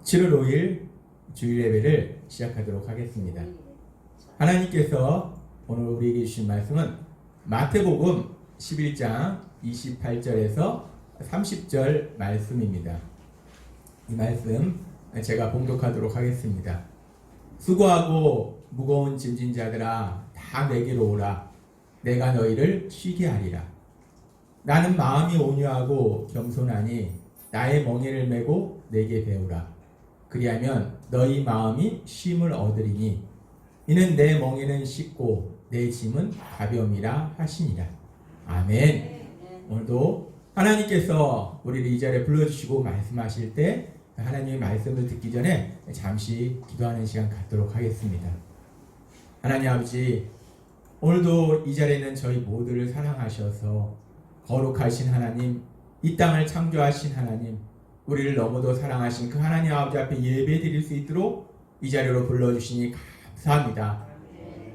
7월 5일 주일 예배를 시작하도록 하겠습니다. 하나님께서 오늘 우리에게 주신 말씀은 마태복음 11장 28절에서 30절 말씀입니다. 이 말씀 제가 봉독하도록 하겠습니다. 수고하고 무거운 짐진 자들아 다 내게로 오라. 내가 너희를 쉬게 하리라. 나는 마음이 온유하고 겸손하니 나의 멍에를 메고 내게 배우라. 그리하면 너희 마음이 쉼을 얻으리니 이는 내 멍에는 쉽고 내 짐은 가벼움이라 하시니라. 아멘. 오늘도 하나님께서 우리를 이 자리에 불러주시고 말씀하실 때 하나님의 말씀을 듣기 전에 잠시 기도하는 시간 갖도록 하겠습니다. 하나님 아버지, 오늘도 이 자리에 있는 저희 모두를 사랑하셔서 거룩하신 하나님, 이 땅을 창조하신 하나님, 우리를 너무도 사랑하신 그 하나님 아버지 앞에 예배 드릴 수 있도록 이 자리로 불러주시니 감사합니다.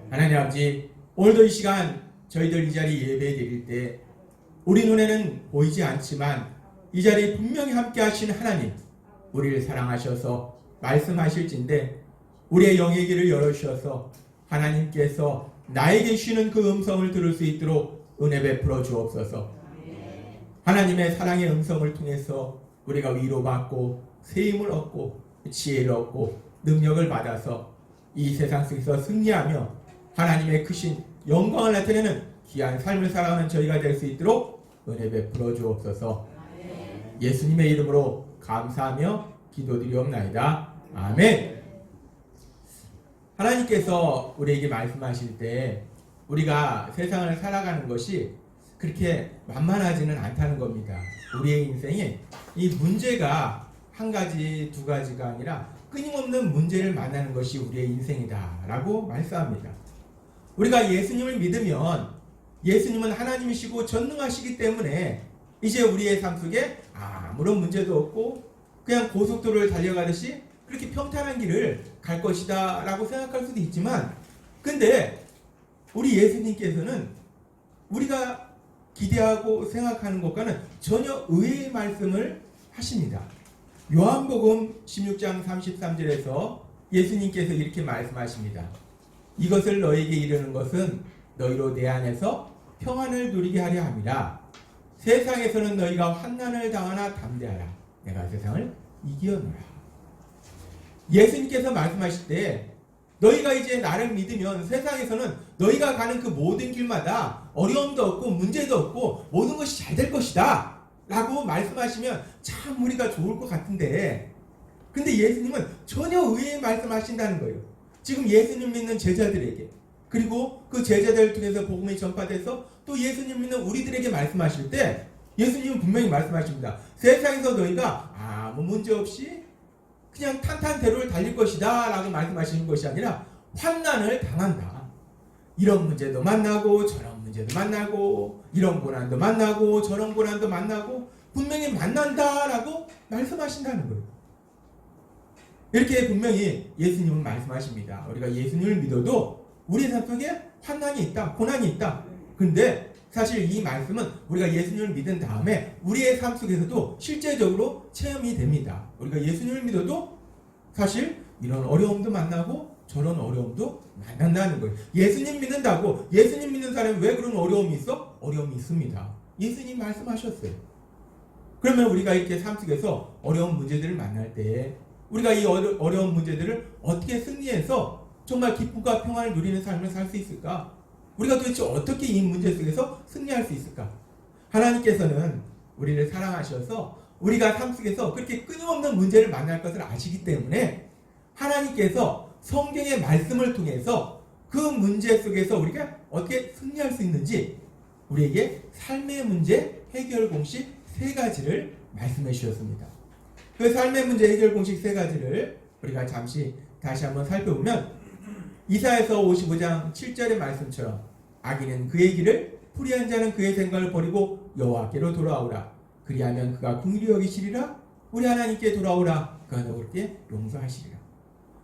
하나님 아버지, 오늘도 이 시간 저희들 이 자리 예배 드릴 때 우리 눈에는 보이지 않지만 이 자리에 분명히 함께 하신 하나님, 우리를 사랑하셔서 말씀하실진데 우리의 영의 길을 열어주셔서 하나님께서 나에게 쉬는 그 음성을 들을 수 있도록 은혜 베풀어 주옵소서. 하나님의 사랑의 음성을 통해서 우리가 위로받고 세임을 얻고 지혜를 얻고 능력을 받아서 이 세상 속에서 승리하며 하나님의 크신 영광을 나타내는 귀한 삶을 살아가는 저희가 될 수 있도록 은혜 베풀어 주옵소서. 예수님의 이름으로 감사하며 기도드리옵나이다. 아멘. 하나님께서 우리에게 말씀하실 때 우리가 세상을 살아가는 것이 그렇게 만만하지는 않다는 겁니다. 우리의 인생에 이 문제가 한 가지, 두 가지가 아니라 끊임없는 문제를 만나는 것이 우리의 인생이다 라고 말씀합니다. 우리가 예수님을 믿으면 예수님은 하나님이시고 전능하시기 때문에 이제 우리의 삶 속에 아무런 문제도 없고 그냥 고속도로를 달려가듯이 그렇게 평탄한 길을 갈 것이다 라고 생각할 수도 있지만, 근데 우리 예수님께서는 우리가 기대하고 생각하는 것과는 전혀 의외의 말씀을 하십니다. 요한복음 16장 33절에서 예수님께서 이렇게 말씀하십니다. 이것을 너에게 이르는 것은 너희로 내 안에서 평안을 누리게 하려 함이라. 세상에서는 너희가 환난을 당하나 담대하라. 내가 세상을 이기었노라. 예수님께서 말씀하실 때 너희가 이제 나를 믿으면 세상에서는 너희가 가는 그 모든 길마다 어려움도 없고 문제도 없고 모든 것이 잘 될 것이다 라고 말씀하시면 참 우리가 좋을 것 같은데, 근데 예수님은 전혀 의외의 말씀하신다는 거예요. 지금 예수님 믿는 제자들에게, 그리고 그 제자들을 통해서 복음이 전파돼서 또 예수님 믿는 우리들에게 말씀하실 때 예수님은 분명히 말씀하십니다. 세상에서 너희가 아무 문제 없이 그냥 탄탄대로를 달릴 것이다 라고 말씀하시는 것이 아니라 환난을 당한다. 이런 문제도 만나고 저런 문제도 만나고 이런 고난도 만나고 저런 고난도 만나고 분명히 만난다 라고 말씀하신다는 거예요. 이렇게 분명히 예수님은 말씀하십니다. 우리가 예수님을 믿어도 우리 삶 속에 환난이 있다, 고난이 있다. 근데 사실 이 말씀은 우리가 예수님을 믿은 다음에 우리의 삶 속에서도 실제적으로 체험이 됩니다. 우리가 예수님을 믿어도 사실 이런 어려움도 만나고 저런 어려움도 만난다는 거예요. 예수님 믿는다고 예수님 믿는 사람이 왜 그런 어려움이 있어? 어려움이 있습니다. 예수님 말씀하셨어요. 그러면 우리가 이렇게 삶 속에서 어려운 문제들을 만날 때 우리가 이 어려운 문제들을 어떻게 승리해서 정말 기쁨과 평안을 누리는 삶을 살 수 있을까? 우리가 도대체 어떻게 이 문제 속에서 승리할 수 있을까? 하나님께서는 우리를 사랑하셔서 우리가 삶 속에서 그렇게 끊임없는 문제를 만날 것을 아시기 때문에 하나님께서 성경의 말씀을 통해서 그 문제 속에서 우리가 어떻게 승리할 수 있는지 우리에게 삶의 문제 해결 공식 3가지를 말씀해 주셨습니다. 그 삶의 문제 해결 공식 3가지를 우리가 잠시 다시 한번 살펴보면 이사야서 55장 7절의 말씀처럼 악인은 그의 길을, 불의한 자는 그의 생각을 버리고 여호와께로 돌아오라. 그리하면 그가 긍휼히 여기시리라. 우리 하나님께 돌아오라. 그가 너희에게 용서하시리라.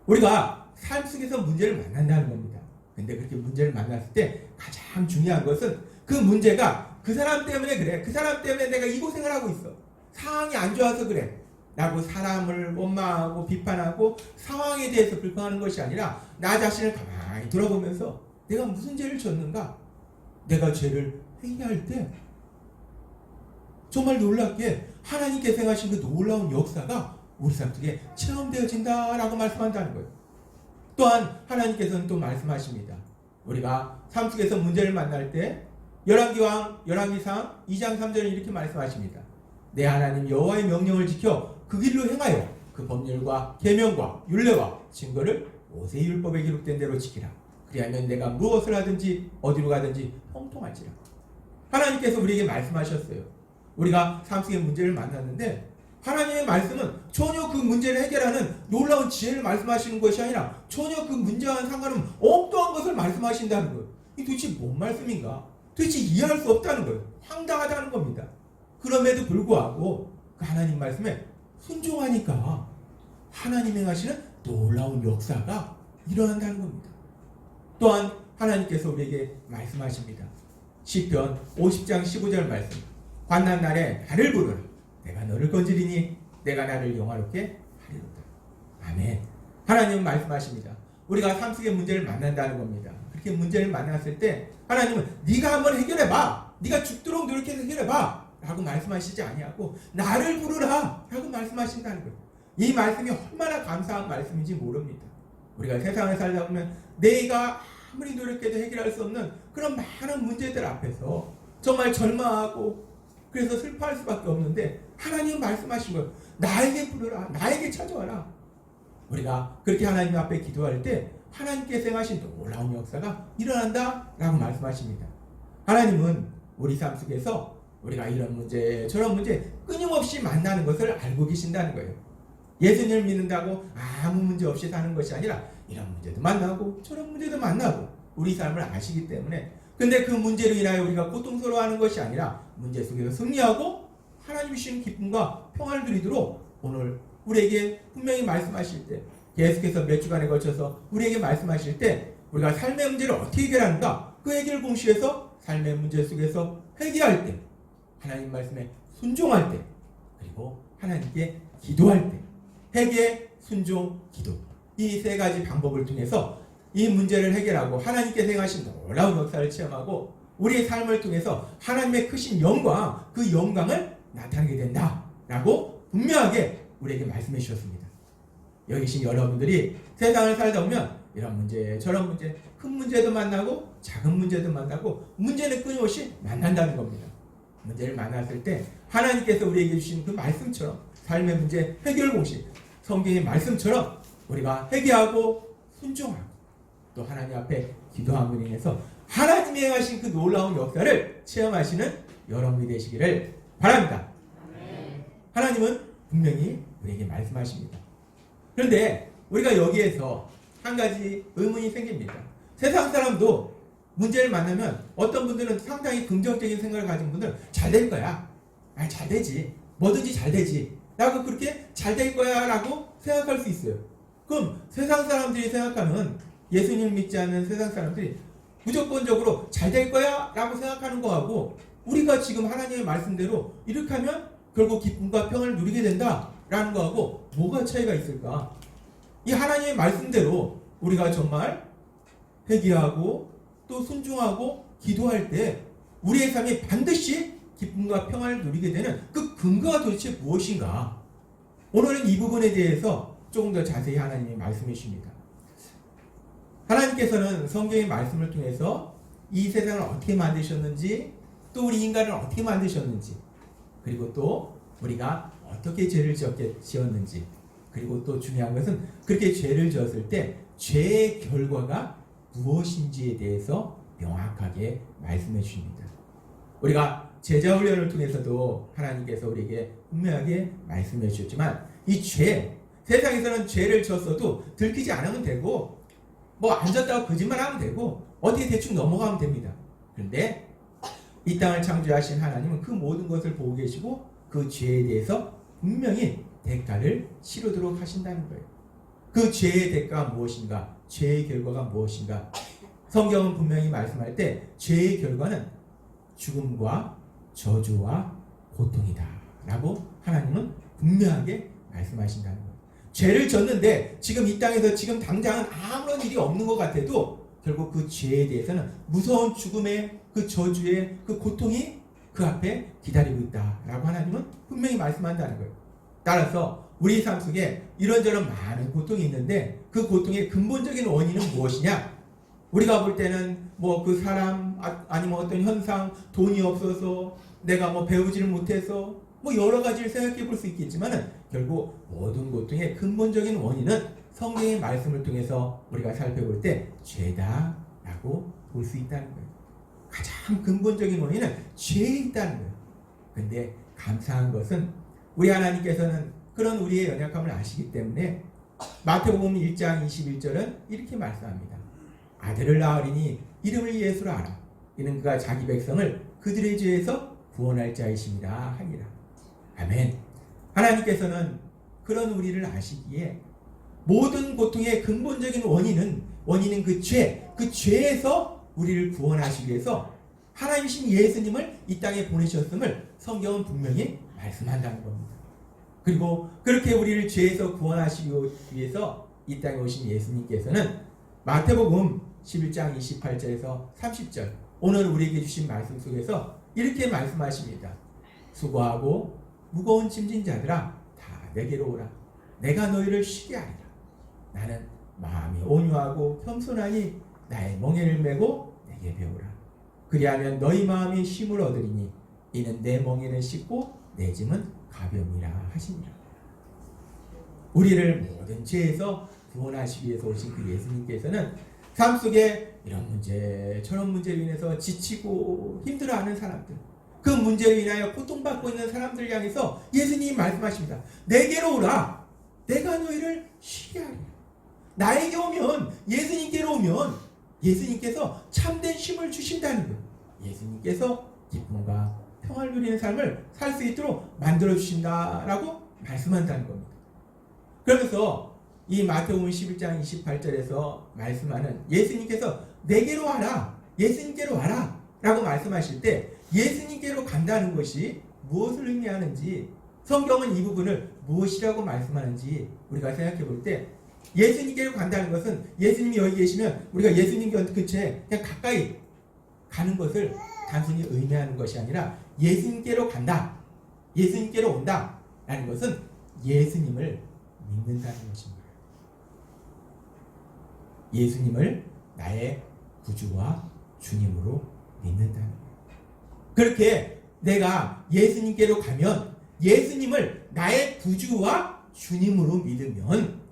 우리가 삶 속에서 문제를 만난다는 겁니다. 근데 그렇게 문제를 만났을 때 가장 중요한 것은 그 문제가 그 사람 때문에 그래. 그 사람 때문에 내가 이 고생을 하고 있어. 상황이 안 좋아서 그래. 라고 사람을 원망하고 비판하고 상황에 대해서 불평하는 것이 아니라 나 자신을 가만히 돌아보면서 내가 무슨 죄를 졌는가? 내가 죄를 회개할 때 정말 놀랍게 하나님께서 행하신 그 놀라운 역사가 우리 삶 속에 체험되어진다라고 말씀한다는 거예요. 또한 하나님께서는 또 말씀하십니다. 우리가 삶 속에서 문제를 만날 때 열왕기상 2장 3절에 이렇게 말씀하십니다. 내 하나님 여호와의 명령을 지켜 그 길로 행하여 그 법률과 계명과 율례와 증거를 모세의 율법에 기록된 대로 지키라. 그리하면 내가 무엇을 하든지 어디로 가든지 형통할지라. 하나님께서 우리에게 말씀하셨어요. 우리가 삶 속의 문제를 만났는데 하나님의 말씀은 전혀 그 문제를 해결하는 놀라운 지혜를 말씀하시는 것이 아니라 전혀 그 문제와는 상관없는 엉뚱한 것을 말씀하신다는 거예요. 이 도대체 뭔 말씀인가? 도대체 이해할 수 없다는 거예요. 황당하다는 겁니다. 그럼에도 불구하고 그 하나님 말씀에 순종하니까 하나님 행하시는 놀라운 역사가 일어난다는 겁니다. 또한 하나님께서 우리에게 말씀하십니다. 시편 50장 15절 말씀. 환난 날에 나를 부르라. 내가 너를 건지리니 내가 나를 영화롭게 하리로다. 아멘. 하나님은 말씀하십니다. 우리가 삶 속의 문제를 만난다는 겁니다. 그렇게 문제를 만났을 때 하나님은 네가 한번 해결해봐. 네가 죽도록 노력해서 해결해봐. 라고 말씀하시지 아니하고 나를 부르라. 라고 말씀하신다는 거예요. 이 말씀이 얼마나 감사한 말씀인지 모릅니다. 우리가 세상을 살다 보면 내가 아무리 노력해도 해결할 수 없는 그런 많은 문제들 앞에서 정말 절망하고 그래서 슬퍼할 수밖에 없는데 하나님은 말씀하신 거예요. 나에게 부르라. 나에게 찾아와라. 우리가 그렇게 하나님 앞에 기도할 때 하나님께서 행하신 놀라운 역사가 일어난다 라고 말씀하십니다. 하나님은 우리 삶 속에서 우리가 이런 문제 저런 문제 끊임없이 만나는 것을 알고 계신다는 거예요. 예수님을 믿는다고 아무 문제 없이 사는 것이 아니라 이런 문제도 만나고 저런 문제도 만나고 우리 삶을 아시기 때문에 근데 그 문제로 인하여 우리가 고통스러워하는 것이 아니라 문제 속에서 승리하고 하나님이 주신 기쁨과 평안을 누리도록 오늘 우리에게 분명히 말씀하실 때 계속해서 몇 주간에 걸쳐서 우리에게 말씀하실 때 우리가 삶의 문제를 어떻게 해결하는가 그 해결 공식에서 삶의 문제 속에서 회개할 때 하나님 말씀에 순종할 때 그리고 하나님께 기도할 때 회개, 순종, 기도 이 세 가지 방법을 통해서 이 문제를 해결하고 하나님께서 행하신 놀라운 역사를 체험하고 우리의 삶을 통해서 하나님의 크신 영광 그 영광을 나타내게 된다라고 분명하게 우리에게 말씀해 주셨습니다. 여기 계신 여러분들이 세상을 살다 보면 이런 문제 저런 문제 큰 문제도 만나고 작은 문제도 만나고 문제는 끊임없이 만난다는 겁니다. 문제를 만났을 때 하나님께서 우리에게 주신 그 말씀처럼 삶의 문제 해결 공식 성경의 말씀처럼 우리가 회개하고 순종하고 또 하나님 앞에 기도함으로 인해서 하나님이 행하신 그 놀라운 역사를 체험하시는 여러분이 되시기를 바랍니다. 하나님은 분명히 우리에게 말씀하십니다. 그런데 우리가 여기에서 한 가지 의문이 생깁니다. 세상 사람도 문제를 만나면 어떤 분들은 상당히 긍정적인 생각을 가진 분들은 잘 될 거야. 아니 잘 되지. 뭐든지 잘 되지. 라고 그렇게 잘 될 거야 라고 생각할 수 있어요. 그럼 세상 사람들이 생각하는 예수님을 믿지 않는 세상 사람들이 무조건적으로 잘 될 거야 라고 생각하는 거하고 우리가 지금 하나님의 말씀대로 이렇게 하면 결국 기쁨과 평안을 누리게 된다 라는 거하고 뭐가 차이가 있을까? 이 하나님의 말씀대로 우리가 정말 회개하고 또 순종하고 기도할 때 우리의 삶이 반드시 기쁨과 평안을 누리게 되는 그 근거가 도대체 무엇인가? 오늘은 이 부분에 대해서 조금 더 자세히 하나님이 말씀해 주십니다. 하나님께서는 성경의 말씀을 통해서 이 세상을 어떻게 만드셨는지 또 우리 인간을 어떻게 만드셨는지 그리고 또 우리가 어떻게 죄를 지었는지 그리고 또 중요한 것은 그렇게 죄를 지었을 때 죄의 결과가 무엇인지에 대해서 명확하게 말씀해 주십니다. 우리가 제자 훈련을 통해서도 하나님께서 우리에게 분명하게 말씀해 주셨지만 이 죄, 세상에서는 죄를 졌어도 들키지 않으면 되고 뭐 안 졌다고 거짓말하면 되고 어디에 대충 넘어가면 됩니다. 그런데 이 땅을 창조하신 하나님은 그 모든 것을 보고 계시고 그 죄에 대해서 분명히 대가를 치르도록 하신다는 거예요. 그 죄의 대가가 무엇인가? 죄의 결과가 무엇인가? 성경은 분명히 말씀할 때 죄의 결과는 죽음과 저주와 고통이다 라고 하나님은 분명하게 말씀하신다는 거예요. 죄를 졌는데 지금 이 땅에서 지금 당장은 아무런 일이 없는 것 같아도 결국 그 죄에 대해서는 무서운 죽음의 그 저주의 그 고통이 그 앞에 기다리고 있다라고 하나님은 분명히 말씀한다는 거예요. 따라서 우리 삶 속에 이런저런 많은 고통이 있는데 그 고통의 근본적인 원인은 무엇이냐? 우리가 볼 때는 뭐 그 사람 아니면 어떤 현상, 돈이 없어서 내가 뭐 배우지를 못해서 뭐 여러 가지를 생각해 볼 수 있겠지만은 결국 모든 고통의 근본적인 원인은 성경의 말씀을 통해서 우리가 살펴볼 때 죄다라고 볼 수 있다는 거예요. 가장 근본적인 원인은 죄에 있다는 거예요. 근데 감사한 것은 우리 하나님께서는 그런 우리의 연약함을 아시기 때문에 마태복음 1장 21절은 이렇게 말씀합니다. 아들을 낳으리니 이름을 예수로 하라. 이는 그가 자기 백성을 그들의 죄에서 구원할 자이심이라 하니라. 아멘. 하나님께서는 그런 우리를 아시기에 모든 고통의 근본적인 원인은 그 죄에서 우리를 구원하시기 위해서 하나님이신 예수님을 이 땅에 보내셨음을 성경은 분명히 말씀한다는 겁니다. 그리고 그렇게 우리를 죄에서 구원하시기 위해서 이 땅에 오신 예수님께서는 마태복음 11장 28절에서 30절 오늘 우리에게 주신 말씀 속에서 이렇게 말씀하십니다. 수고하고 무거운 짐진 자들아 다 내게로 오라. 내가 너희를 쉬게 하리라. 나는 마음이 온유하고 겸손하니 나의 멍에를 메고 내게 배우라. 그리하면 너희 마음이 쉼을 얻으리니 이는 내 멍에는 쉽고 내 짐은 가벼우니라 하시니라. 우리를 모든 죄에서 구원하시기 위해서 오신 그 예수님께서는 삶 속에 이런 문제 저런 문제로 인해서 지치고 힘들어하는 사람들, 그 문제로 인하여 고통받고 있는 사람들을 향해서 예수님이 말씀하십니다. 내게로 오라. 내가 너희를 쉬게 하리라. 나에게 오면, 예수님께로 오면 예수님께서 참된 쉼을 주신다는 거예요. 예수님께서 기쁨과 평화를 누리는 삶을 살 수 있도록 만들어 주신다라고 말씀한다는 겁니다. 그러면서 이 마태복음 11장 28절에서 말씀하는 예수님께서 내게로 와라, 예수님께로 와라 라고 말씀하실 때 예수님께로 간다는 것이 무엇을 의미하는지, 성경은 이 부분을 무엇이라고 말씀하는지 우리가 생각해 볼 때, 예수님께로 간다는 것은 예수님이 여기 계시면 우리가 예수님 근처에 그냥 가까이 가는 것을 단순히 의미하는 것이 아니라 예수님께로 간다, 예수님께로 온다 라는 것은 예수님을 믿는다는 것입니다. 예수님을 나의 구주와 주님으로 믿는다는 거예요. 그렇게 내가 예수님께로 가면, 예수님을 나의 구주와 주님으로 믿으면,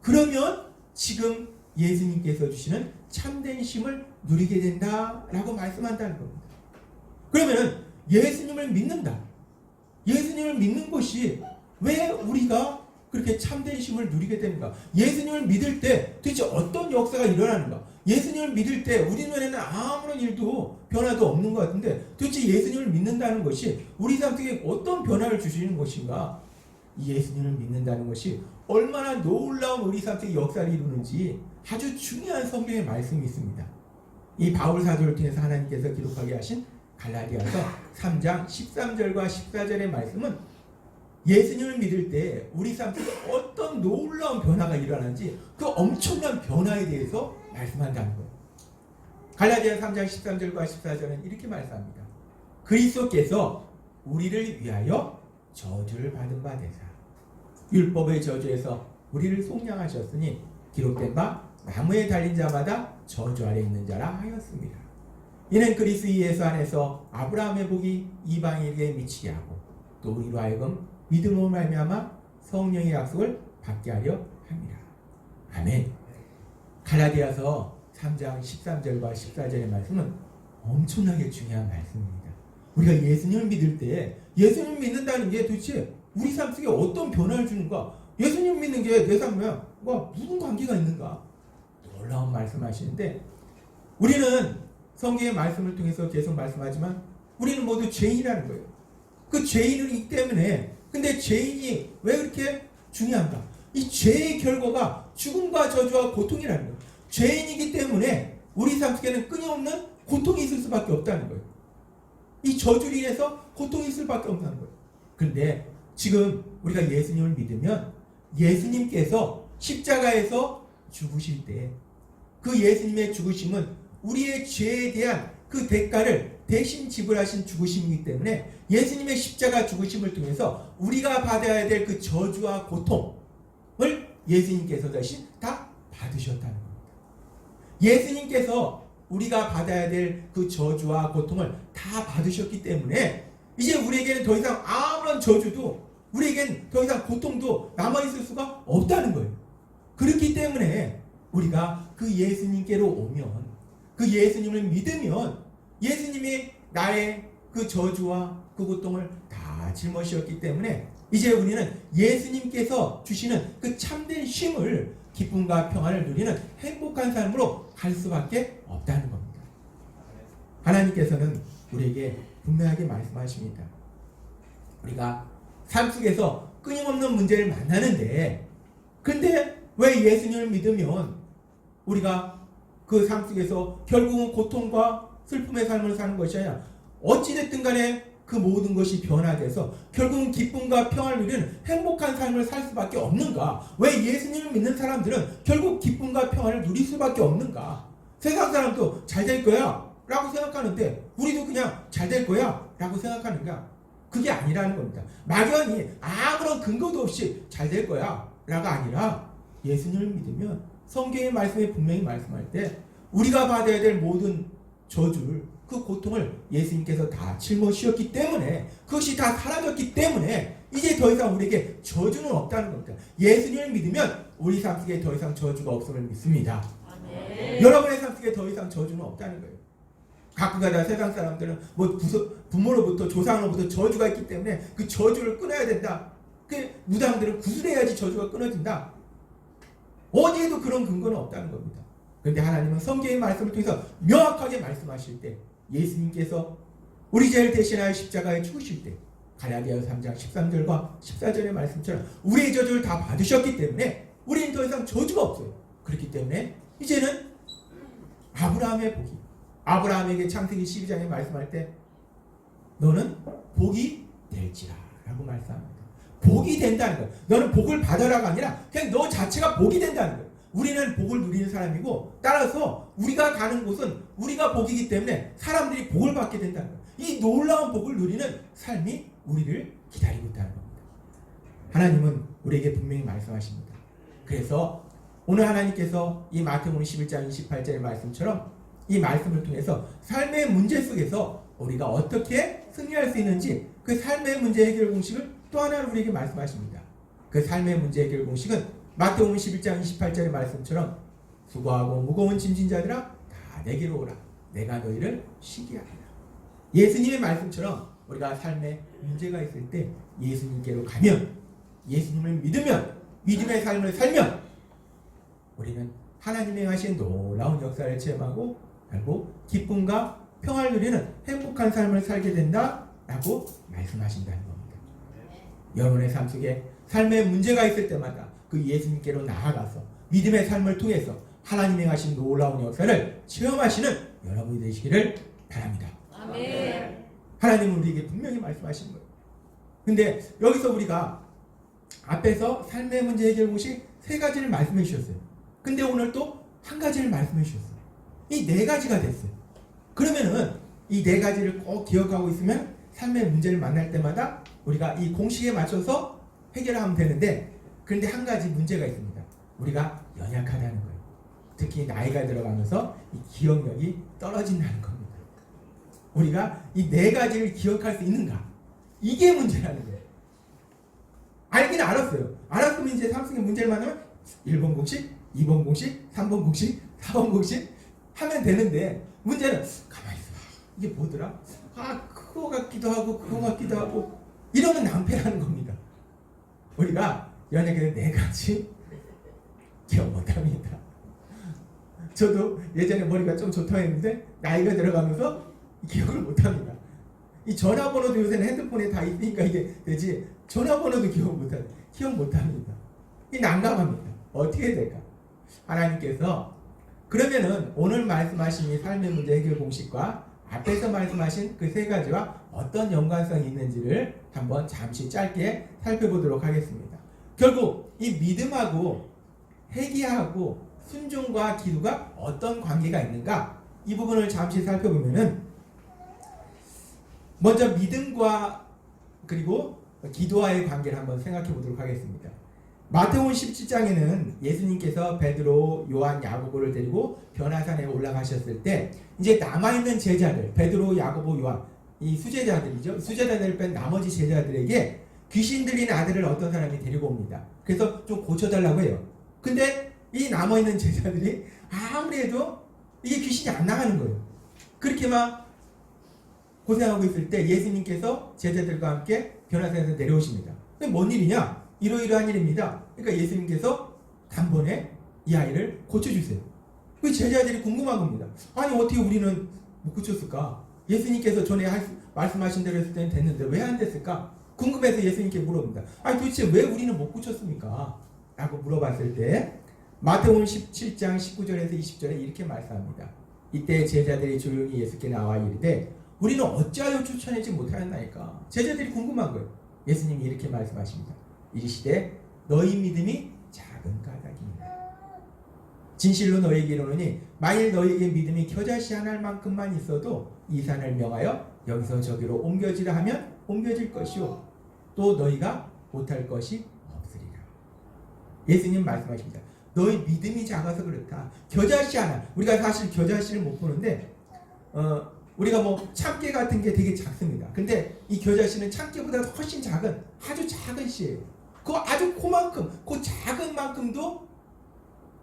그러면 지금 예수님께서 주시는 참된 쉼을 누리게 된다라고 말씀한다는 겁니다. 그러면 예수님을 믿는다, 예수님을 믿는 것이 왜 우리가 그렇게 참된 쉼을 누리게 되는가? 예수님을 믿을 때 도대체 어떤 역사가 일어나는가? 예수님을 믿을 때 우리 눈에는 아무런 일도 변화도 없는 것 같은데 도대체 예수님을 믿는다는 것이 우리 삶 속에 어떤 변화를 주시는 것인가? 이 예수님을 믿는다는 것이 얼마나 놀라운 우리 삶 속에 역사를 이루는지 아주 중요한 성경의 말씀이 있습니다. 이 바울 사도를 통해서 하나님께서 기록하게 하신 갈라디아서 3장 13절과 14절의 말씀은 예수님을 믿을 때 우리 삶 속에 어떤 놀라운 변화가 일어나는지 그 엄청난 변화에 대해서 말씀한다는 거예요. 갈라디아 3장 13절과 14절은 이렇게 말씀합니다. 그리스도께서 우리를 위하여 저주를 받은 바 되사 율법의 저주에서 우리를 속량하셨으니 기록된 바 나무에 달린 자마다 저주 아래 있는 자라 하였습니다. 이는 그리스도 예수 안에서 아브라함의 복이 이방인에게 미치게 하고 또 우리로 하여금 믿음으로 말미암아 성령의 약속을 받게 하려 함이라. 아멘. 갈라디아서 3장 13절과 14절의 말씀은 엄청나게 중요한 말씀입니다. 우리가 예수님을 믿을 때 예수님을 믿는다는 게 도대체 우리 삶 속에 어떤 변화를 주는가? 예수님 믿는 게 내 삶에 무슨 관계가 있는가? 놀라운 말씀하시는데, 우리는 성경의 말씀을 통해서 계속 말씀하지만 우리는 모두 죄인이라는 거예요. 그 죄인이기 때문에, 근데 죄인이 왜 그렇게 중요한가? 이 죄의 결과가 죽음과 저주와 고통이라는 거예요. 죄인이기 때문에 우리 삶 속에는 끊임없는 고통이 있을 수밖에 없다는 거예요. 이 저주로 인해서 고통이 있을 수밖에 없다는 거예요. 그런데 지금 우리가 예수님을 믿으면 예수님께서 십자가에서 죽으실 때 그 예수님의 죽으심은 우리의 죄에 대한 그 대가를 대신 지불하신 죽으심이기 때문에 예수님의 십자가 죽으심을 통해서 우리가 받아야 될 그 저주와 고통을 예수님께서 대신 다 받으셨다는 겁니다. 예수님께서 우리가 받아야 될 그 저주와 고통을 다 받으셨기 때문에 이제 우리에게는 더 이상 아무런 저주도 우리에겐 더 이상 고통도 남아있을 수가 없다는 거예요. 그렇기 때문에 우리가 그 예수님께로 오면 그 예수님을 믿으면 예수님이 나의 그 저주와 그 고통을 다 짊어지셨기 때문에 이제 우리는 예수님께서 주시는 그 참된 쉼을 기쁨과 평안을 누리는 행복한 삶으로 갈 수밖에 없다는 겁니다. 하나님께서는 우리에게 분명하게 말씀하십니다. 우리가 삶 속에서 끊임없는 문제를 만나는데 근데 왜 예수님을 믿으면 우리가 그 삶 속에서 결국은 고통과 슬픔의 삶을 사는 것이 아니라 어찌됐든 간에 그 모든 것이 변화돼서 결국은 기쁨과 평화를 누리는 행복한 삶을 살 수밖에 없는가? 왜 예수님을 믿는 사람들은 결국 기쁨과 평화를 누릴 수밖에 없는가? 세상 사람도 잘 될 거야 라고 생각하는데 우리도 그냥 잘 될 거야 라고 생각하는가? 그게 아니라는 겁니다. 막연히 아무런 근거도 없이 잘 될 거야 라가 아니라 예수님을 믿으면 성경의 말씀에 분명히 말씀할 때 우리가 받아야 될 모든 저주를 그 고통을 예수님께서 다 짊어지셨기 때문에 그것이 다 사라졌기 때문에 이제 더 이상 우리에게 저주는 없다는 겁니다. 예수님을 믿으면 우리 삶 속에 더 이상 저주가 없음을 믿습니다. 아멘. 여러분의 삶 속에 더 이상 저주는 없다는 거예요. 가끔가다 세상 사람들은 뭐 부모로부터 조상으로부터 저주가 있기 때문에 그 저주를 끊어야 된다. 그 무당들은 구슬해야지 저주가 끊어진다. 어디에도 그런 근거는 없다는 겁니다. 그런데 하나님은 성경의 말씀을 통해서 명확하게 말씀하실 때 예수님께서 우리 죄를 대신하여 십자가에 죽으실 때 갈라디아서 3장 13절과 14절의 말씀처럼 우리의 저주를 다 받으셨기 때문에 우리는 더 이상 저주가 없어요. 그렇기 때문에 이제는 아브라함의 복이 아브라함에게 창세기 12장에 말씀할 때 너는 복이 될지라 라고 말씀합니다. 복이 된다는 거예요. 너는 복을 받아라가 아니라 그냥 너 자체가 복이 된다는 거예요. 우리는 복을 누리는 사람이고 따라서 우리가 가는 곳은 우리가 복이기 때문에 사람들이 복을 받게 된다는 거예요. 이 놀라운 복을 누리는 삶이 우리를 기다리고 있다는 겁니다. 하나님은 우리에게 분명히 말씀하십니다. 그래서 오늘 하나님께서 이 마태복음 11장 28절의 말씀처럼 이 말씀을 통해서 삶의 문제 속에서 우리가 어떻게 승리할 수 있는지 그 삶의 문제 해결 공식을 또 하나 우리에게 말씀하십니다. 그 삶의 문제 해결 공식은 마태복음 11장 28절의 말씀처럼 수고하고 무거운 짐진 자들아 다 내게로 오라. 내가 너희를 쉬게 하리라. 예수님의 말씀처럼 우리가 삶에 문제가 있을 때 예수님께로 가면 예수님을 믿으면 믿음의 삶을 살면 우리는 하나님의 하신 놀라운 역사를 체험하고 결국 기쁨과 평화를 누리는 행복한 삶을 살게 된다라고 말씀하신다는 겁니다. 여러분의 삶 속에 삶의 문제가 있을 때마다 그 예수님께로 나아가서 믿음의 삶을 통해서 하나님의 하신 놀라운 역사를 체험하시는 여러분이 되시기를 바랍니다. 아멘. 하나님은 우리에게 분명히 말씀하신 거예요. 근데 여기서 우리가 앞에서 삶의 문제 해결 공식 3가지를 말씀해 주셨어요. 근데 오늘 또 1가지를 말씀해 주셨어요. 이 4가지가 됐어요. 그러면은 이 4가지를 꼭 기억하고 있으면 삶의 문제를 만날 때마다 우리가 이 공식에 맞춰서 해결하면 되는데 그런데 1가지 문제가 있습니다. 우리가 연약하다는 거예요. 특히 나이가 들어가면서 이 기억력이 떨어진다는 겁니다. 우리가 이 4가지를 기억할 수 있는가? 이게 문제라는 거예요. 알긴 알았어요. 알았으면 이제 삶 속의 문제를 만나면 1번 공식, 2번 공식, 3번 공식, 4번 공식 하면 되는데 문제는 가만히 있어. 이게 뭐더라? 그거 같기도 하고 그거 같기도 하고 이러면 낭패라는 겁니다. 우리가 연예계는 4가지 기억 못합니다. 저도 예전에 머리가 좀 좋다고 했는데 나이가 들어가면서 기억을 못합니다. 이 전화번호도 요새는 핸드폰에 다 있으니까 이게 되지 전화번호도 기억 못합니다. 이 난감합니다. 어떻게 해야 될까? 하나님께서 그러면은 오늘 말씀하신 이 삶의 문제 해결 공식과 앞에서 말씀하신 그 세 가지와 어떤 연관성이 있는지를 한번 잠시 짧게 살펴보도록 하겠습니다. 결국 이 믿음하고 회개하고 순종과 기도가 어떤 관계가 있는가, 이 부분을 잠시 살펴보면은 먼저 믿음과 그리고 기도와의 관계를 한번 생각해 보도록 하겠습니다. 마태복음 17장에는 예수님께서 베드로, 요한, 야고보를 데리고 변화산에 올라가셨을 때 이제 남아있는 제자들, 베드로, 야고보, 요한, 이 수제자들이죠. 수제자들을 뺀 나머지 제자들에게 귀신 들린 아들을 어떤 사람이 데리고 옵니다. 그래서 좀 고쳐달라고 해요. 근데 이 남아있는 제자들이 아무리 해도 이게 귀신이 안 나가는 거예요. 그렇게 막 고생하고 있을 때 예수님께서 제자들과 함께 변화산에서 내려오십니다. 그게 뭔 일이냐? 이러이러한 일입니다. 그러니까 예수님께서 단번에 이 아이를 고쳐주세요. 그 제자들이 궁금한 겁니다. 아니 어떻게 우리는 못 고쳤을까? 예수님께서 전에 말씀하신 대로 했을 때는 됐는데 왜 안 됐을까? 궁금해서 예수님께 물어봅니다. 아니 도대체 왜 우리는 못 고쳤습니까? 라고 물어봤을 때 마태복음 17장 19절에서 20절에 이렇게 말씀합니다. 이때 제자들이 조용히 예수께 나와 이르되 우리는 어찌하여 쫓아내지 못하였나이까? 제자들이 궁금한 거예요. 예수님이 이렇게 말씀하십니다. 이르시되 너희 믿음이 작은 까닭이니라. 진실로 너희에게 이르노니 만일 너희에게 믿음이 겨자씨 한 알만큼만 있어도 이 산을 명하여 여기서 저기로 옮겨지라 하면 옮겨질 것이요 또 너희가 못할 것이 없으리라. 예수님 말씀하십니다. 너희 믿음이 작아서 그렇다. 겨자씨 하나, 우리가 사실 겨자씨를 못 보는데 우리가 뭐 참깨 같은 게 되게 작습니다. 근데 이 겨자씨는 참깨보다 훨씬 작은 아주 작은 씨예요. 그 아주 그만큼, 그 작은 만큼도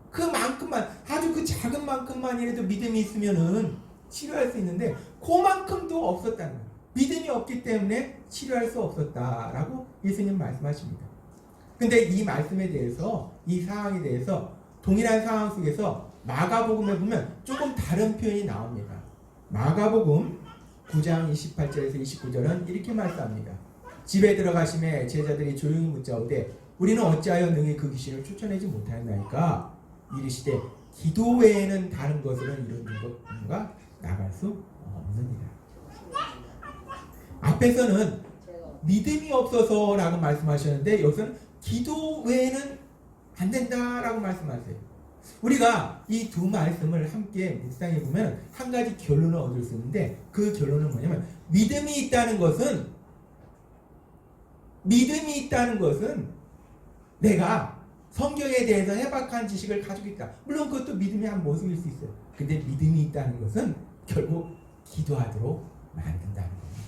그만큼만, 아주 그 작은 만큼만이라도 믿음이 있으면은 치료할 수 있는데 그만큼도 없었다는 거예요. 믿음이 없기 때문에 치료할 수 없었다라고 예수님 말씀하십니다. 근데 이 말씀에 대해서, 이 상황에 대해서 동일한 상황 속에서 마가복음에 보면 조금 다른 표현이 나옵니다. 마가복음 9장 28절에서 29절은 이렇게 말씀합니다. 집에 들어가심에 제자들이 조용히 묻자오되 우리는 어찌하여 능히 그 귀신을 쫓아내지 못하였나이까? 이르시되 기도 외에는 다른 것으로는 이런 것과 나갈 수 없느니라. 앞에서는 믿음이 없어서라고 말씀하셨는데 여기서는 기도 외에는 안 된다라고 말씀하세요. 우리가 이 두 말씀을 함께 묵상해 보면 한 가지 결론을 얻을 수 있는데 그 결론은 뭐냐면 믿음이 있다는 것은 내가 성경에 대해서 해박한 지식을 가지고 있다. 물론 그것도 믿음의 한 모습일 수 있어요. 근데 믿음이 있다는 것은 결국 기도하도록 만든다는 겁니다.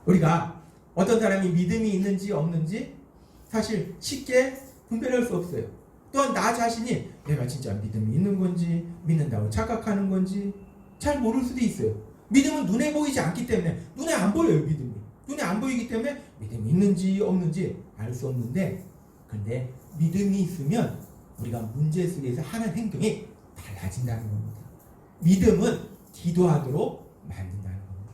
우리가 어떤 사람이 믿음이 있는지 없는지 사실 쉽게 분별할 수 없어요. 또한 나 자신이 내가 진짜 믿음이 있는 건지 믿는다고 착각하는 건지 잘 모를 수도 있어요. 믿음은 눈에 보이지 않기 때문에 눈에 안 보여요. 믿음이 눈에 안 보이기 때문에 믿음이 있는지 없는지 알 수 없는데 근데 믿음이 있으면 우리가 문제 속에서 하는 행동이 달라진다는 겁니다. 믿음은 기도하도록 만든다는 겁니다.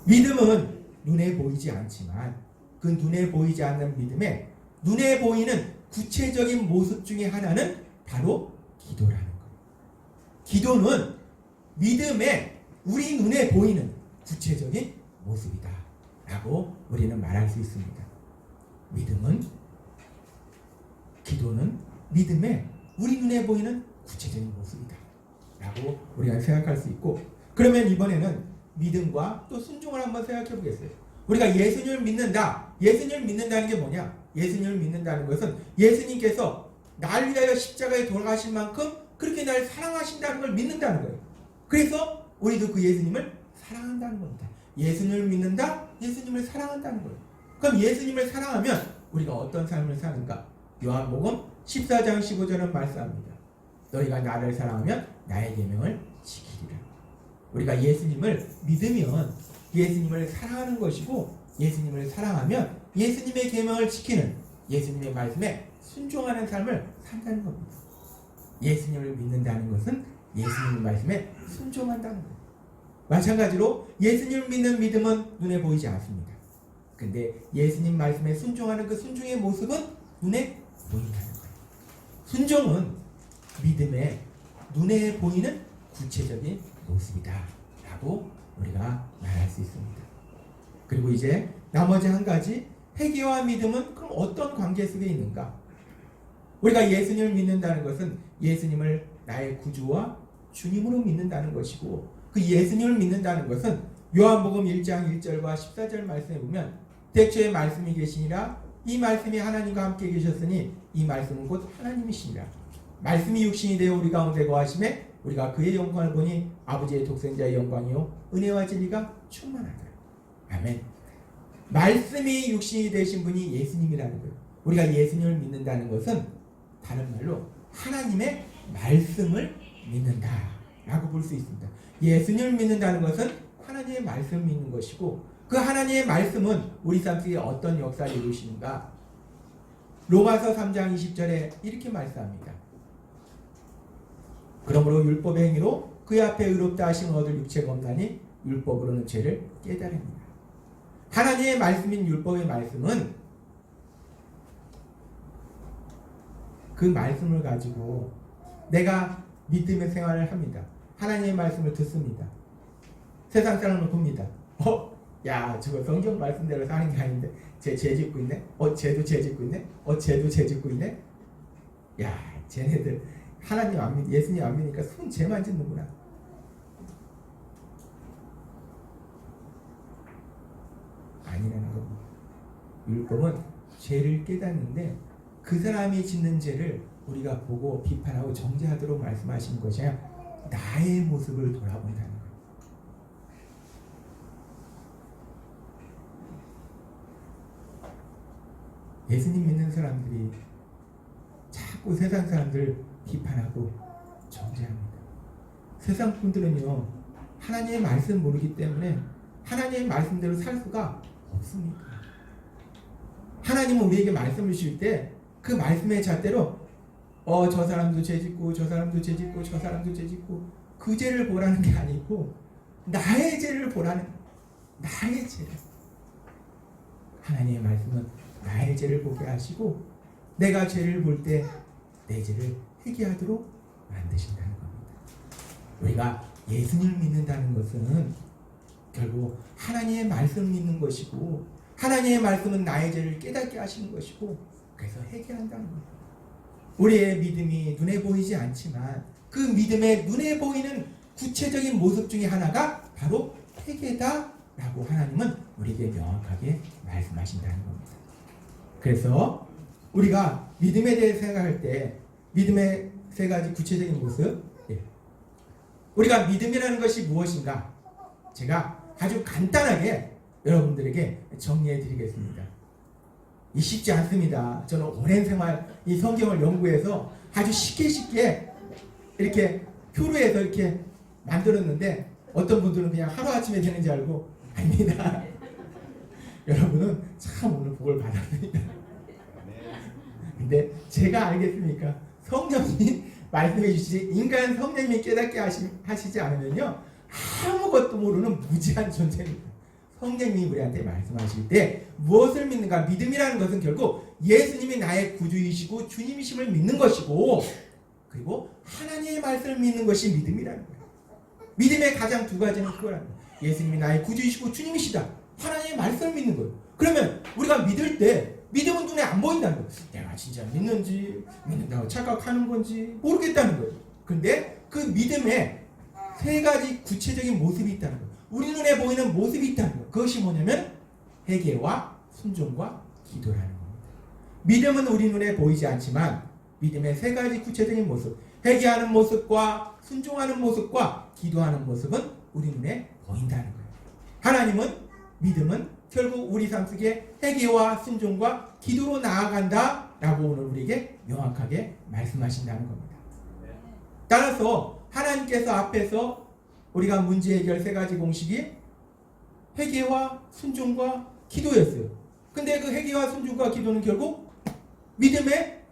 믿음은 눈에 보이지 않지만 그 눈에 보이지 않는 믿음에 눈에 보이는 구체적인 모습 중에 하나는 바로 기도라는 거예요. 기도는 믿음의 우리 눈에 보이는 구체적인 모습이다 라고 우리는 말할 수 있습니다. 기도는 믿음의 우리 눈에 보이는 구체적인 모습이다 라고 우리가 생각할 수 있고, 그러면 이번에는 믿음과 또 순종을 한번 생각해 보겠어요. 우리가 예수님을 믿는다. 예수님을 믿는다는 게 뭐냐? 예수님을 믿는다는 것은 예수님께서 날 위하여 십자가에 돌아가신 만큼 그렇게 날 사랑하신다는 걸 믿는다는 거예요. 그래서 우리도 그 예수님을 사랑한다는 겁니다. 예수님을 믿는다? 예수님을 사랑한다는 거예요. 그럼 예수님을 사랑하면 우리가 어떤 삶을 사는가? 요한복음 14장 15절은 말씀합니다. 너희가 나를 사랑하면 나의 계명을 지키리라. 우리가 예수님을 믿으면 예수님을 사랑하는 것이고, 예수님을 사랑하면 예수님의 계명을 지키는, 예수님의 말씀에 순종하는 삶을 산다는 겁니다. 예수님을 믿는다는 것은 예수님의 말씀에 순종한다는 거예요. 마찬가지로 예수님을 믿는 믿음은 눈에 보이지 않습니다. 근데 예수님 말씀에 순종하는 그 순종의 모습은 눈에 보인다는 거예요. 순종은 믿음의 눈에 보이는 구체적인 모습이다 라고 우리가 말할 수 있습니다. 그리고 이제 나머지 한 가지, 회개와 믿음은 그럼 어떤 관계 속에 있는가? 우리가 예수님을 믿는다는 것은 예수님을 나의 구주와 주님으로 믿는다는 것이고, 그 예수님을 믿는다는 것은 요한복음 1장 1절과 14절 말씀에 보면 대초에 말씀이 계시니라, 이 말씀이 하나님과 함께 계셨으니 이 말씀은 곧 하나님이시니라. 말씀이 육신이 되어 우리 가운데 거하심에 우리가 그의 영광을 보니 아버지의 독생자의 영광이요 은혜와 진리가 충만하더라. 아멘. 말씀이 육신이 되신 분이 예수님이라는 거예요. 우리가 예수님을 믿는다는 것은 다른 말로 하나님의 말씀을 믿는다라고 볼 수 있습니다. 예수님을 믿는다는 것은 하나님의 말씀을 믿는 것이고, 그 하나님의 말씀은 우리 삶 속에 어떤 역사를 이루시는가? 로마서 3장 20절에 이렇게 말씀합니다. 그러므로 율법의 행위로 그의 앞에 의롭다 하심을 얻을 육체가 없나니 율법으로는 죄를 깨달습니다. 하나님의 말씀인 율법의 말씀은 그 말씀을 가지고 내가 믿음의 생활을 합니다. 하나님의 말씀을 듣습니다. 세상 사람을 봅니다. 야, 저거 성경 말씀대로 사는 게 아닌데 쟤 짓고 있네? 쟤도 쟤 짓고 있네? 쟤도 쟤 짓고 있네? 야, 쟤네들 하나님 안 믿, 예수님 안 믿으니까 손 쟤만 짓는구나. 아니라는 겁니다. 율법은 죄를 깨닫는데 그 사람이 짓는 죄를 우리가 보고 비판하고 정죄하도록 말씀하신 것이 아니라 나의 모습을 돌아본다는 거예요. 예수님 믿는 사람들이 자꾸 세상 사람들을 비판하고 정죄합니다. 세상 분들은요, 하나님의 말씀 모르기 때문에 하나님의 말씀대로 살 수가 없습니다. 하나님은 우리에게 말씀을 주실 때 그 말씀의 잣대로 저 사람도 죄 짓고 저 사람도 죄 짓고 저 사람도 죄 짓고 그 죄를 보라는 게 아니고 나의 죄를 보라는, 나의 죄를. 하나님의 말씀은 나의 죄를 보게 하시고 내가 죄를 볼 때 내 죄를 회개하도록 만드신다는 겁니다. 우리가 예수님을 믿는다는 것은 결국 하나님의 말씀을 믿는 것이고, 하나님의 말씀은 나의 죄를 깨닫게 하시는 것이고, 그래서 회개한다는 겁니다. 우리의 믿음이 눈에 보이지 않지만 그 믿음의 눈에 보이는 구체적인 모습 중에 하나가 바로 회개다라고 하나님은 우리에게 명확하게 말씀하신다는 겁니다. 그래서 우리가 믿음에 대해 생각할 때 믿음의 세 가지 구체적인 모습, 우리가 믿음이라는 것이 무엇인가? 제가 아주 간단하게 여러분들에게 정리해 드리겠습니다. 이 쉽지 않습니다. 저는 오랜 생활 이 성경을 연구해서 아주 쉽게 이렇게 표로해서 이렇게 만들었는데 어떤 분들은 그냥 하루아침에 되는지 알고, 아닙니다. 여러분은 참 오늘 복을 받았습니다. 근데 제가 알겠습니까? 성령이 말씀해 주시지 인간 성령이 깨닫게 하시지 않으면요 아무것도 모르는 무지한 존재입니다. 성령님이 우리한테 말씀하실 때 무엇을 믿는가? 믿음이라는 것은 결국 예수님이 나의 구주이시고 주님이심을 믿는 것이고, 그리고 하나님의 말씀을 믿는 것이 믿음이라는 거예요. 믿음의 가장 두 가지는 그거라는 거예요. 예수님이 나의 구주이시고 주님이시다. 하나님의 말씀을 믿는 거예요. 그러면 우리가 믿을 때 믿음은 눈에 안 보인다는 거예요. 내가 진짜 믿는다고 착각하는 건지 모르겠다는 거예요. 근데 그 믿음에 세 가지 구체적인 모습이 있다는 거예요. 우리 눈에 보이는 모습이 있다는 거예요. 그것이 뭐냐면 회개와 순종과 기도라는 겁니다. 믿음은 우리 눈에 보이지 않지만 믿음의 세 가지 구체적인 모습, 회개하는 모습과 순종하는 모습과 기도하는 모습은 우리 눈에 보인다는 거예요. 하나님은 믿음은 결국 우리 삶 속에 회개와 순종과 기도로 나아간다라고 오늘 우리에게 명확하게 말씀하신다는 겁니다. 따라서 하나님께서 앞에서 우리가 문제 해결 세 가지 공식이 회개와 순종과 기도였어요. 근데 그 회개와 순종과 기도는 결국 믿음의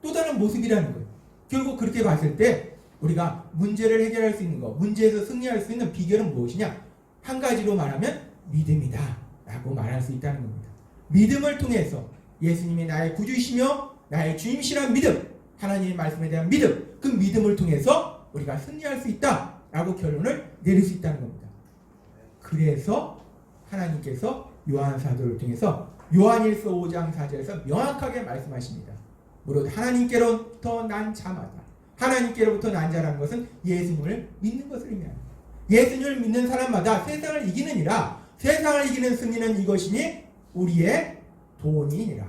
또 다른 모습이라는 거예요. 결국 그렇게 봤을 때 우리가 문제를 해결할 수 있는 것, 문제에서 승리할 수 있는 비결은 무엇이냐? 한 가지로 말하면 믿음이다 라고 말할 수 있다는 겁니다. 믿음을 통해서 예수님이 나의 구주이시며 나의 주님이시라는 믿음, 하나님의 말씀에 대한 믿음, 그 믿음을 통해서 우리가 승리할 수 있다. 라고 결론을 내릴 수 있다는 겁니다. 그래서 하나님께서 요한 사도를 통해서 요한일서 5장 4절에서 명확하게 말씀하십니다. 무릇 하나님께로부터 난 자마다, 하나님께로부터 난 자라는 것은 예수님을 믿는 것을 의미합니다. 예수님을 믿는 사람마다 세상을 이기느니라. 세상을 이기는 승리는 이것이니 우리의 돈이니라.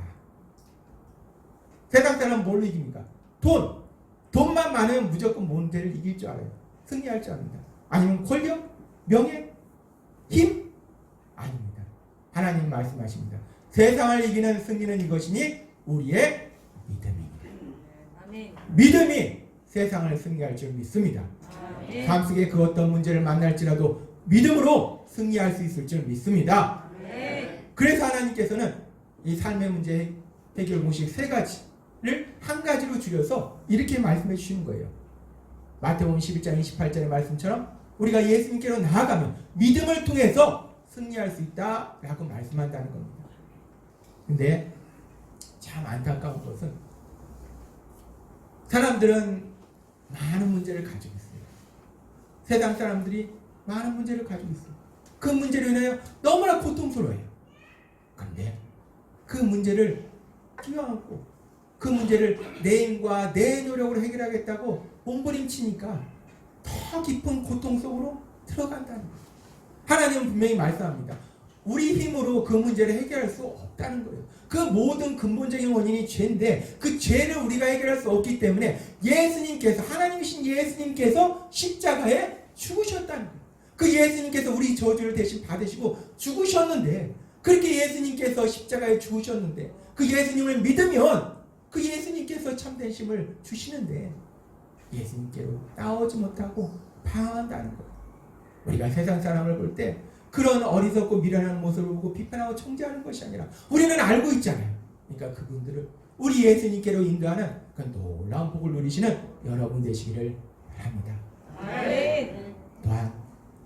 세상 사람은 뭘로 이깁니까? 돈. 돈만 많으면 무조건 문제를 이길 줄 알아요. 승리할 줄 압니다. 아니면 권력, 명예, 힘? 아닙니다. 하나님 말씀하십니다. 세상을 이기는 승리는 이것이니 우리의 믿음입니다. 아멘. 믿음이 세상을 승리할 줄 믿습니다. 아멘. 삶 속에 그 어떤 문제를 만날지라도 믿음으로 승리할 수 있을 줄 믿습니다. 아멘. 그래서 하나님께서는 이 삶의 문제 해결 공식 세 가지를 한 가지로 줄여서 이렇게 말씀해 주시는 거예요. 마태복음 11장 28절의 말씀처럼 우리가 예수님께로 나아가면 믿음을 통해서 승리할 수 있다라고 말씀한다는 겁니다. 근데 참 안타까운 것은 사람들은 많은 문제를 가지고 있어요. 세상 사람들이 많은 문제를 가지고 있어요. 그 문제로 인하여 너무나 고통스러워해요. 그런데 그 문제를 끼워안고 그 문제를 내 힘과 내 노력으로 해결하겠다고 몸부림치니까 더 깊은 고통 속으로 들어간다는 거예요. 하나님은 분명히 말씀합니다. 우리 힘으로 그 문제를 해결할 수 없다는 거예요. 그 모든 근본적인 원인이 죄인데 그 죄를 우리가 해결할 수 없기 때문에 예수님께서, 하나님이신 예수님께서 십자가에 죽으셨다는 거예요. 그 예수님께서 우리 저주를 대신 받으시고 죽으셨는데, 그렇게 예수님께서 십자가에 죽으셨는데 그 예수님을 믿으면 그 예수님께서 참된 힘을 주시는데 예수님께로 나오지 못하고 방황한다는 거예요. 우리가 세상 사람을 볼 때 그런 어리석고 미련한 모습을 보고 비판하고 청지하는 것이 아니라 우리는 알고 있잖아요. 그러니까 그분들을 우리 예수님께로 인도하는 그 놀라운 복을 누리시는 여러분 되시기를 바랍니다. 아멘. 또한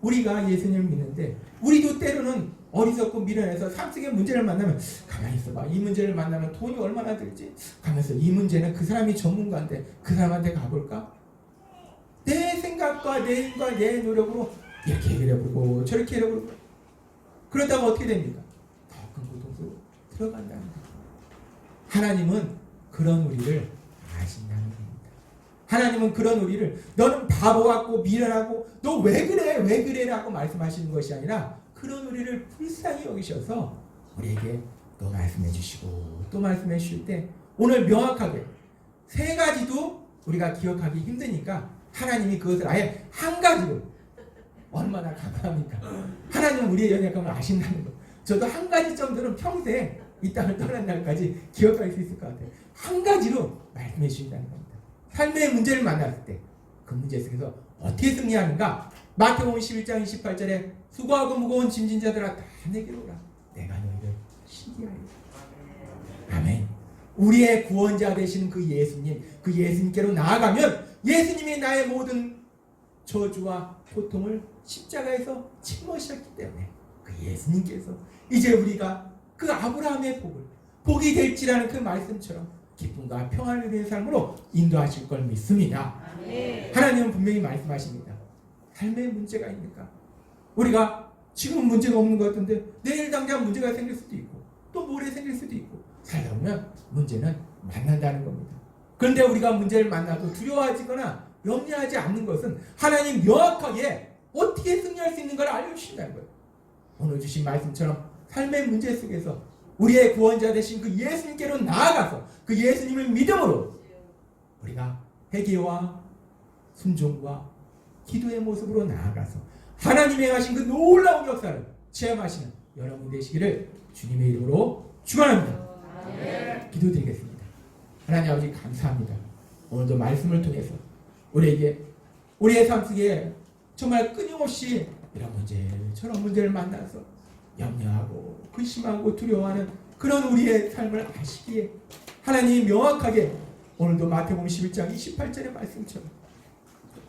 우리가 예수님을 믿는데 우리도 때로는 어리석고 미련해서 삶 속의 문제를 만나면 가만히 있어봐. 이 문제를 만나면 돈이 얼마나 들지? 가면서 이 문제는 그 사람이 전문가인데 그 사람한테 가볼까? 내 생각과 내 힘과 내 노력으로 이렇게 해결해보고 저렇게 해결해보고 그러다가 어떻게 됩니까? 더 큰 고통 속으로 들어간다는 거예요. 하나님은 그런 우리를 아신다는 겁니다. 하나님은 그런 우리를 너는 바보 같고 미련하고 너 왜 그래 왜 그래 라고 말씀하시는 것이 아니라 그런 우리를 불쌍히 여기셔서 우리에게 또 말씀해 주시고 또 말씀해 주실 때 오늘 명확하게 세 가지도 우리가 기억하기 힘드니까 하나님이 그것을 아예 한 가지로 얼마나 감사합니까? 하나님은 우리의 연약함을 아신다는 것. 저도 한 가지 정도는 평생 이 땅을 떠난 날까지 기억할 수 있을 것 같아요. 한 가지로 말씀해 주신다는 겁니다. 삶의 문제를 만났을 때 그 문제 속에서 어떻게 승리하는가? 마태복음 11장 28절에 수고하고 무거운 짐진 자들아 다 내게로 오라. 내가 너희를 쉬게 하리라. 아멘. 우리의 구원자 되시는 그 예수님, 그 예수님께로 나아가면 예수님이 나의 모든 저주와 고통을 십자가에서 짊어지셨기 때문에 그 예수님께서 이제 우리가 그 아브라함의 복이 될지라는 그 말씀처럼 기쁨과 평안을 누리는 삶으로 인도하실 걸 믿습니다. 아멘. 하나님은 분명히 말씀하십니다. 삶에 문제가 있는가? 우리가 지금 문제가 없는 것 같은데 내일 당장 문제가 생길 수도 있고 또 모레 생길 수도 있고 살다 보면 문제는 만난다는 겁니다. 그런데 우리가 문제를 만나도 두려워하지거나 염려하지 않는 것은 하나님 명확하게 어떻게 승리할 수 있는가를 알려주신다는 거예요. 오늘 주신 말씀처럼 삶의 문제 속에서 우리의 구원자 되신 그 예수님께로 나아가서 그 예수님을 믿음으로 우리가 회개와 순종과 기도의 모습으로 나아가서 하나님의 하신 그 놀라운 역사를 체험하시는 여러분 되시기를 주님의 이름으로 축원합니다. 기도드리겠습니다. 하나님 아버지 감사합니다. 오늘도 말씀을 통해서 우리에게 우리의 삶 속에 정말 끊임없이 이런 문제 저런 문제를 만나서 염려하고 근심하고 두려워하는 그런 우리의 삶을 아시기에 하나님이 명확하게 오늘도 마태복음 11장 28절의 말씀처럼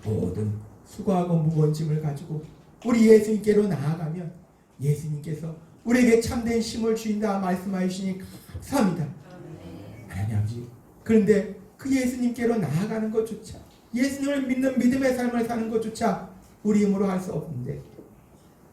모든 수고하고 무거운 짐을 가지고 우리 예수님께로 나아가면 예수님께서 우리에게 참된 힘을 주신다 말씀하여 주시니 감사합니다. 하나님 아버지, 그런데 그 예수님께로 나아가는 것조차 예수님을 믿는 믿음의 삶을 사는 것조차 우리 힘으로 할 수 없는데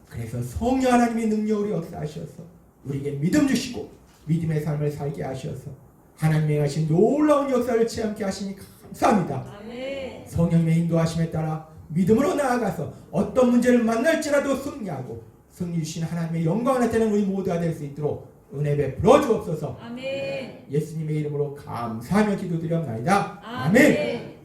그래서 성령 하나님의 능력으로 역사하셔서 우리에게 믿음 주시고 믿음의 삶을 살게 하셔서 하나님의 하신 놀라운 역사를 체험케 하시니 감사합니다. 아멘. 성령의 인도하심에 따라 믿음으로 나아가서 어떤 문제를 만날지라도 승리하고 승리 주신 하나님의 영광을 나타내는 우리 모두가 될 수 있도록 은혜 베풀어 주옵소서. 아멘. 예수님의 이름으로 감사하며 기도드렸나이다. 아멘.